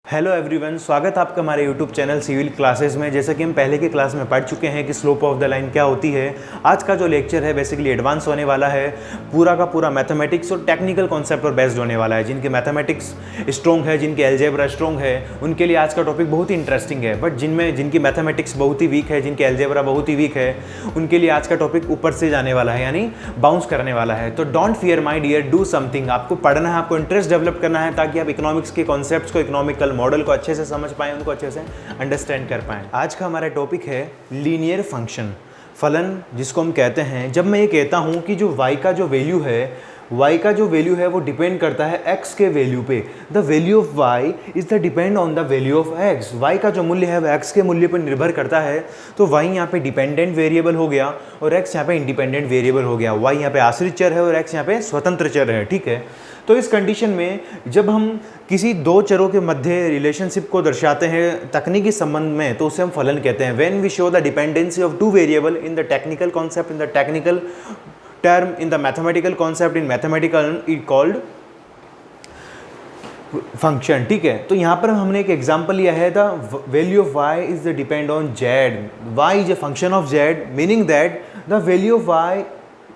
Hello everyone, स्वागत है आपका हमारे यूट्यूब चैनल सिविल क्लासेस में। जैसा कि हम पहले की क्लास में पढ़ चुके हैं कि स्लोप ऑफ द लाइन क्या होती है। आज का जो लेक्चर है बेसिकली एडवांस होने वाला है, पूरा का पूरा मैथमेटिक्स और टेक्निकल कॉन्सेप्ट पर बेस्ड होने वाला है। जिनके मैथमेटिक्स स्ट्रॉन्ग है, जिनके अलजेब्रा स्ट्रॉन्ग है, उनके लिए आज का टॉपिक बहुत ही इंटरेस्टिंग है। बट जिनकी मैथमेटिक्स बहुत ही वीक है, जिनके अलजेब्रा बहुत ही वीक है, उनके लिए आज का टॉपिक ऊपर से जाने वाला है, यानी बाउंस करने वाला है। तो don't fear my dear, do something. आपको पढ़ना है, आपको इंटरेस्ट डेवलप करना है, ताकि आप इकोनॉमिक्स के कॉन्सेप्ट्स को, इकोनॉमिकल मॉडल को अच्छे से समझ पाएं, उनको अच्छे से अंडरस्टैंड कर पाएं। आज का हमारा टॉपिक है लीनियर फंक्शन, फलन जिसको हम कहते हैं। जब मैं ये कहता हूँ कि जो y का जो वैल्यू है वो डिपेंड करता है x के वैल्यू पे। The value of y is the depend on the value of x। y का जो मूल्य है वो x के मूल्य पर निर्भर करता है। तो y यहाँ पे डिपेंडेंट वेरिएबल हो गया और x यहाँ पे इंडिपेंडेंट वेरिएबल हो गया। y यहाँ पे आश्रित चर है और x यहाँ पे स्वतंत्र चर है, ठीक है। तो इस कंडीशन में जब हम किसी दो चरों के मध्य रिलेशनशिप को दर्शाते हैं तकनीकी संबंध में, तो उसे हम फलन कहते हैं। When we show the dependency of two variable in the technical concept, in the technical term, in the mathematical concept, in mathematical it called function, ठीक है। तो यहाँ पर हमने एक एग्जांपल लिया है, the value of y is the depend on z। y is a function of z, meaning that the value of y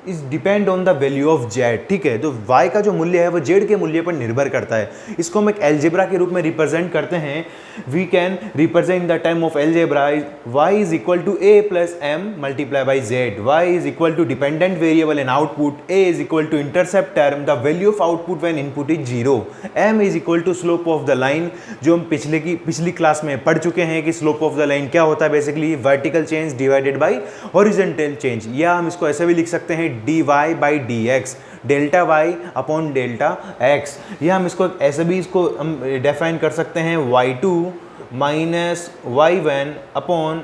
is depend on the value of z, ठीक है। तो y का जो मूल्य है वो z के मूल्य पर निर्भर करता है। इसको हम एक एल्जेब्रा के रूप में रिप्रेजेंट करते हैं। We can represent the term of algebra y is equal to a plus m multiply by z। y is equal to dependent variable in output, a is equal to intercept term, the value of output when input is 0, m is equal to slope of the line. जो हम पिछली class में पढ़ चुके हैं कि slope of the line क्या होता है, basically vertical change divided by horizontal change, या हम इसको ऐसे भी लिख सकते हैं dy by dx, delta Y upon delta X. या हम इसको ऐसे भी इसको हम डिफाइन कर सकते हैं y2 minus y1 upon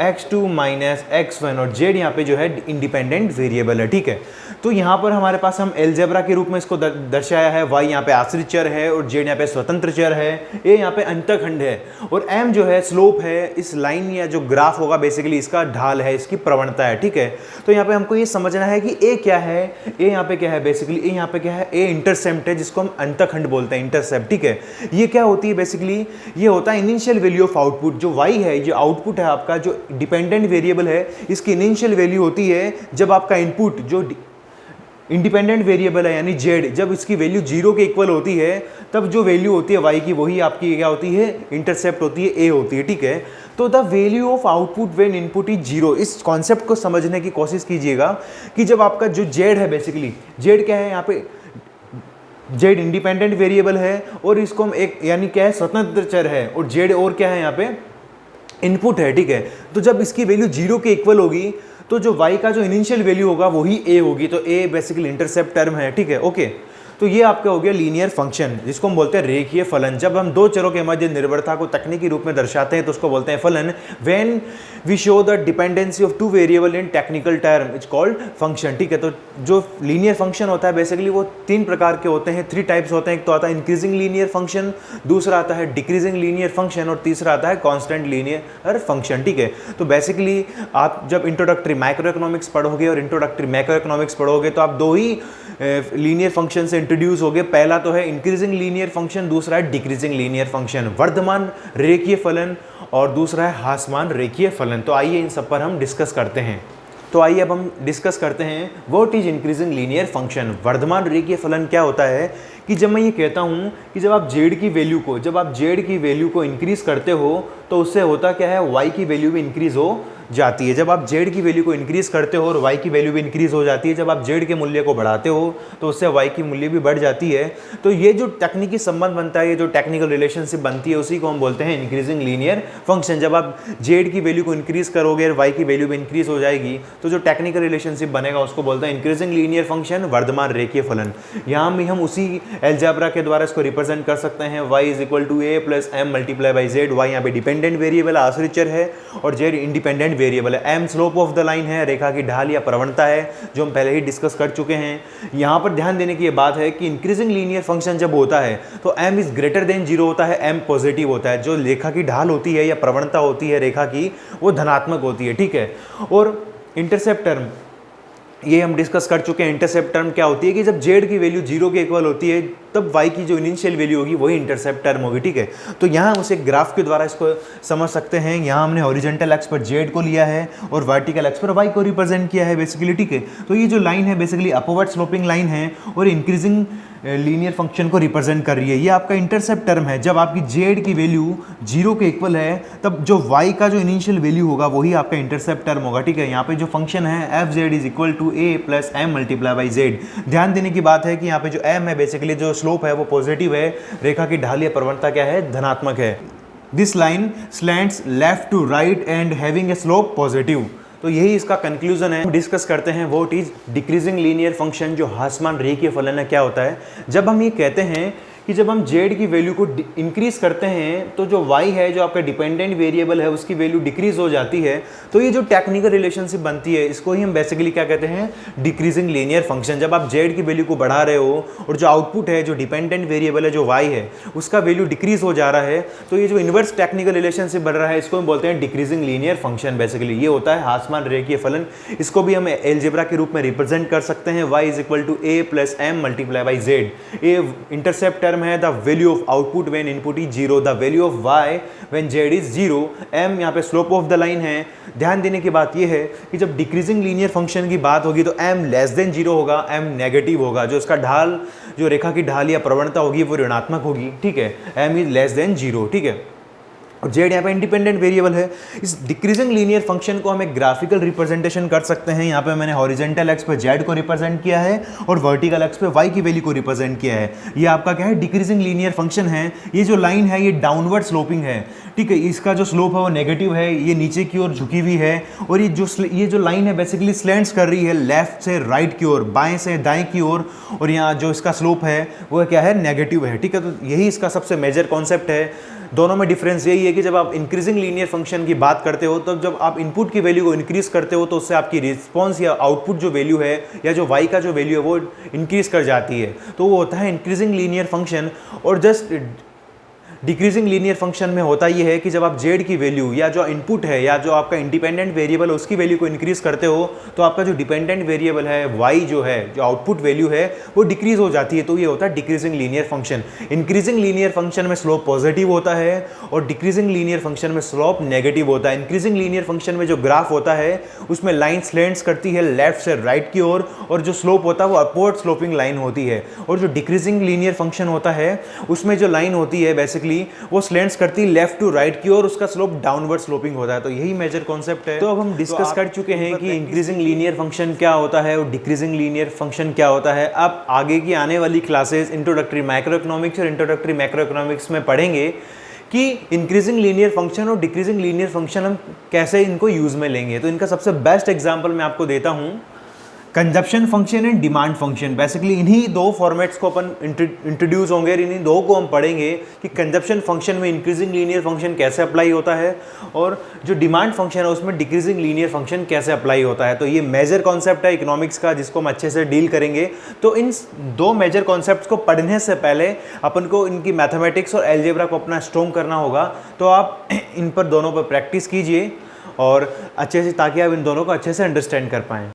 x2 minus x1, और z यहाँ पे जो है इंडिपेंडेंट वेरिएबल है, ठीक है। तो यहाँ पर हमारे पास हम एल्जेब्रा के रूप में इसको दर्शाया है। y यहाँ पे आश्रित चर है और z यहाँ पे स्वतंत्र चर है, a यहाँ पे अंतःखंड है, और m जो है स्लोप है, इस लाइन या जो ग्राफ होगा बेसिकली इसका ढाल है, इसकी प्रवणता है, ठीक है। तो यहाँ पे हमको ये समझना है कि a क्या है, a यहाँ पे क्या है, बेसिकली a यहाँ पे क्या है, a इंटरसेप्ट है, जिसको हम अंतःखंड बोलते हैं, इंटरसेप्ट, ठीक है। ये क्या होती है, बेसिकली ये होता है इनिशियल वैल्यू ऑफ आउटपुट। जो y है, जो आउटपुट है आपका, जो डिपेंडेंट वेरिएबल है, इसकी इनिशियल वैल्यू होती है जब आपका इनपुट जो इंडिपेंडेंट वेरिएबल है यानी z, जब इसकी वैल्यू 0 के इक्वल होती है, तब जो वैल्यू होती है y की वही आपकी क्या होती है, इंटरसेप्ट होती है, a होती है, ठीक है। तो the value of output when input is 0, इस कॉन्सेप्ट को समझने की कोशिश कीजिएगा कि जब आपका जो z है, बेसिकली z क्या है यहाँ पे, z इंडिपेंडेंट वेरिएबल है और इसको हम एक यानी क्या है, स्वतंत्र चर है, और z और क्या है यहाँ पे, इनपुट है, ठीक है। तो जब इसकी वैल्यू 0 के इक्वल होगी तो जो y का जो इनिशियल वैल्यू होगा वही a होगी। तो a बेसिकली इंटरसेप्ट टर्म है, ठीक है, ओके। तो ये आपका हो गया लीनियर फंक्शन, जिसको हम बोलते हैं रेखीय फलन। जब हम दो चरों के मध्य निर्भरता को तकनीकी रूप में दर्शाते हैं तो उसको बोलते हैं फलन। When we show the dependency of two variable in technical term it's called function, ठीक है। तो जो लीनियर फंक्शन होता है बेसिकली वो तीन प्रकार के होते हैं, 3 टाइप्स होते हैं। एक तो आता है इंक्रीजिंग लीनियर फंक्शन, दूसरा आता है डिक्रीजिंग लीनियर फंक्शन, और तीसरा आता है कॉन्स्टेंट लीनियर फंक्शन, ठीक है। तो बेसिकली आप जब इंट्रोडक्टरी माइक्रो इकोनॉमिक्स पढ़ोगे और इंट्रोडक्टरी मैक्रो इकोनॉमिक्स पढ़ोगे तो आप दो ही लीनियर फंक्शन से इंट्रोड्यूस हो गए। पहला तो है इंक्रीजिंग लीनियर फंक्शन, दूसरा है डिक्रीजिंग लीनियर फंक्शन, वर्धमान रेखीय फलन, और दूसरा है ह्रासमान रेखीय फलन। तो आइए इन सब पर हम डिस्कस करते हैं। तो आइए अब हम डिस्कस करते हैं what is increasing linear function. वर्धमान रेखीय फलन क्या होता है कि जब मैं ये कहता हूँ कि जब आप z की वैल्यू को इंक्रीज करते हो तो उससे होता क्या है, y की वैल्यू भी इंक्रीज हो जाती है। जब आप z की वैल्यू को इंक्रीज करते हो और y की वैल्यू भी इंक्रीज हो जाती है। जब आप z के मूल्य को बढ़ाते हो तो उससे y की मूल्य भी बढ़ जाती है। तो ये जो तकनीकी संबंध बनता है, ये जो टेक्निकल रिलेशनशिप बनती है, उसी को हम बोलते हैं इंक्रीजिंग लीनियर फंक्शन। जब आप z की वैल्यू को इंक्रीज करोगे और y की वैल्यू भी इंक्रीज हो जाएगी तो जो टेक्निकल रिलेशनशिप बनेगा उसको बोलते हैं इंक्रीजिंग लीनियर फंक्शन, वर्धमान रेखीय फलन। यहाँ भी हम उसी एल्जेब्रा के द्वारा इसको रिप्रेजेंट कर सकते हैं। y is equal to a plus m multiply by z। y यहाँ पे डिपेंडेंट वेरिएबल आश्रित चर है और z इंडिपेंडेंट वेरिएबल है। m slope of the line है, रेखा की ढाल या प्रवणता है, जो हम पहले ही डिस्कस कर चुके हैं। यहाँ पर ध्यान देने की ये बात है कि इंक्रीजिंग लीनियर फंक्शन जब होता है तो m इज ग्रेटर देन 0 होता है, m पॉजिटिव होता है। जो रेखा की ढाल होती है या प्रवणता होती है रेखा की, वो धनात्मक होती है, ठीक है। और इंटरसेप्ट टर्म ये हम डिस्कस कर चुके हैं। इंटरसेप्ट टर्म क्या होती है कि जब जेड की वैल्यू 0 के इक्वल होती है तब वाई की जो इनिशियल वैल्यू होगी वही इंटरसेप्ट टर्म होगी, ठीक है। तो यहाँ उसे ग्राफ के द्वारा इसको समझ सकते हैं। यहाँ हमने हॉरिजॉन्टल एक्स पर जेड को लिया है और वर्टिकल एक्स पर वाई को रिप्रेजेंट किया है बेसिकली, ठीक है। तो ये जो लाइन है बेसिकली अपवर्ड स्लोपिंग लाइन है और इंक्रीजिंग लीनियर फंक्शन को रिप्रेजेंट कर रही है। ये आपका इंटरसेप्ट टर्म है। जब आपकी जेड की वैल्यू 0 के इक्वल है तब जो वाई का जो इनिशियल वैल्यू होगा वही आपका इंटरसेप्ट टर्म होगा, ठीक है। यहाँ पे जो फंक्शन है f z is equal to a plus m multiply by z. ध्यान देने की बात है कि यहाँ पे जो एम है बेसिकली जो स्लोप है वो पॉजिटिव है, रेखा की ढाल या प्रवणता क्या है, धनात्मक है। This line slants left to right and having a slope positive. तो यही इसका कंक्लूजन है। डिस्कस करते हैं what is decreasing linear function, जो ह्रासमान रेखीय फलन है, क्या होता है। जब हम ये कहते हैं कि जब हम z की वैल्यू को इंक्रीज करते हैं तो जो y है जो आपका डिपेंडेंट वेरिएबल है उसकी वैल्यू डिक्रीज हो जाती है। तो ये जो टेक्निकल रिलेशनशिप बनती है इसको ही हम बेसिकली क्या कहते हैं, डिक्रीजिंग लीनियर फंक्शन। जब आप z की वैल्यू को बढ़ा रहे हो और जो आउटपुट है जो डिपेंडेंट वेरिएबल है जो y है उसका वैल्यू डिक्रीज हो जा रहा है, तो ये जो इन्वर्स टेक्निकल रिलेशनशिप बन रहा है इसको हम बोलते हैं डिक्रीजिंग लीनियर फंक्शन। बेसिकली ये होता है ह्रासमान रेखीय फलन। इसको भी हम एलजेब्रा के रूप में रिप्रेजेंट कर सकते हैं। y is equal to a plus m multiply by z. A intercept है the value of output when input is 0, the value of y when z is 0, m यहाँ पे स्लोप ऑफ द लाइन है। ध्यान देने की बात ये है कि जब डिक्रीजिंग लीनियर फंक्शन की बात होगी तो m लेस देन 0 होगा, m नेगेटिव होगा, जो इसका ढाल जो रेखा की ढाल या प्रवणता होगी वो ऋणात्मक होगी, ठीक है। m इज लेस देन 0, ठीक है। और z यहाँ पे इंडिपेंडेंट वेरिएबल है। इस डिक्रीजिंग लीनियर फंक्शन को हम एक ग्राफिकल रिप्रेजेंटेशन कर सकते हैं। यहाँ पे मैंने हॉरिजॉन्टल एक्स पे z को रिप्रेजेंट किया है और वर्टिकल एक्स पे y की वैल्यू को रिप्रेजेंट किया है। ये आपका क्या है, डिक्रीजिंग लीनियर फंक्शन है। ये जो लाइन है ये डाउनवर्ड स्लोपिंग है, ठीक है। इसका जो स्लोप है वो नेगेटिव है, ये नीचे की ओर झुकी हुई है और ये जो लाइन है बेसिकली स्लैंट्स कर रही है लेफ्ट से राइट की ओर, बाएं से दाएं की ओर, और यहाँ जो इसका स्लोप है वो क्या है, नेगेटिव है, ठीक है। तो यही इसका सबसे मेजर कॉन्सेप्ट है। दोनों में डिफरेंस यही है कि जब आप इंक्रीजिंग लीनियर फंक्शन की बात करते हो तब जब आप इनपुट की वैल्यू को इंक्रीज करते हो तो उससे आपकी रिस्पॉन्स या आउटपुट जो वैल्यू है या जो y का जो वैल्यू है वो इंक्रीज कर जाती है, तो वो होता है इंक्रीजिंग लीनियर फंक्शन। और जस्ट डिक्रीजिंग लीनियर फंक्शन में होता ये है कि जब आप z की वैल्यू या जो इनपुट है या जो आपका इंडिपेंडेंट वेरिएबल है उसकी वैल्यू को इंक्रीज करते हो तो आपका जो डिपेंडेंट वेरिएबल है y जो है, जो आउटपुट वैल्यू है वो डिक्रीज हो जाती है। तो ये होता है decreasing linear function. Increasing linear function में स्लोप पॉजिटिव होता है और डिक्रीजिंग लीनियर फंक्शन में स्लोप नेगेटिव होता है। इंक्रीजिंग लीनियर फंक्शन में जो ग्राफ होता है उसमें लाइन स्लैंट्स करती है लेफ्ट से राइट की ओर और जो स्लोप होता है वो अपवर्ड स्लोपिंग लाइन होती है। और जो डिक्रीजिंग लीनियर फंक्शन होता है उसमें जो लाइन होती है बेसिकली वो स्लैंट्स करती है लेफ्ट टू राइट की ओर, उसका स्लोप डाउनवर्ड स्लोपिंग होता है। तो यही मेजर कॉन्सेप्ट है। तो अब हम डिस्कस कर चुके हैं कि इंक्रीजिंग लीनियर फंक्शन क्या होता है और डिक्रीजिंग लीनियर फंक्शन क्या होता है। अब आगे की आने वाली क्लासेस इंट्रोडक्टरी माइक्रो इकोनॉमिक्स और इंट्रोडक्टरी मैक्रो इकोनॉमिक्स में पढ़ेंगे कि इंक्रीजिंग लीनियर फंक्शन और डिक्रीजिंग लीनियर फंक्शन हम कैसे इनको यूज में लेंगे। तो इनका सबसे बेस्ट एग्जांपल मैं आपको देता हूँ, consumption function and demand function. Basically इन्हीं दो फॉर्मेट्स को अपन इंट्रोड्यूस होंगे और इन्हीं दो को हम पढ़ेंगे कि कंजप्शन फंक्शन में इंक्रीजिंग लीनियर फंक्शन कैसे अप्लाई होता है और जो डिमांड फंक्शन है उसमें डिक्रीजिंग लीनियर फंक्शन कैसे अप्लाई होता है। तो ये मेजर कॉन्सेप्ट है इकोनॉमिक्स का जिसको हम अच्छे से डील करेंगे। तो इन दो मेजर कॉन्सेप्ट्स को पढ़ने से पहले अपन को इनकी मैथमेटिक्स और एलजेब्रा को अपना स्ट्रॉन्ग करना होगा। तो आप इन पर दोनों पर प्रैक्टिस कीजिए और अच्छे से, ताकि आप इन दोनों को अच्छे से अंडरस्टैंड कर पाएँ।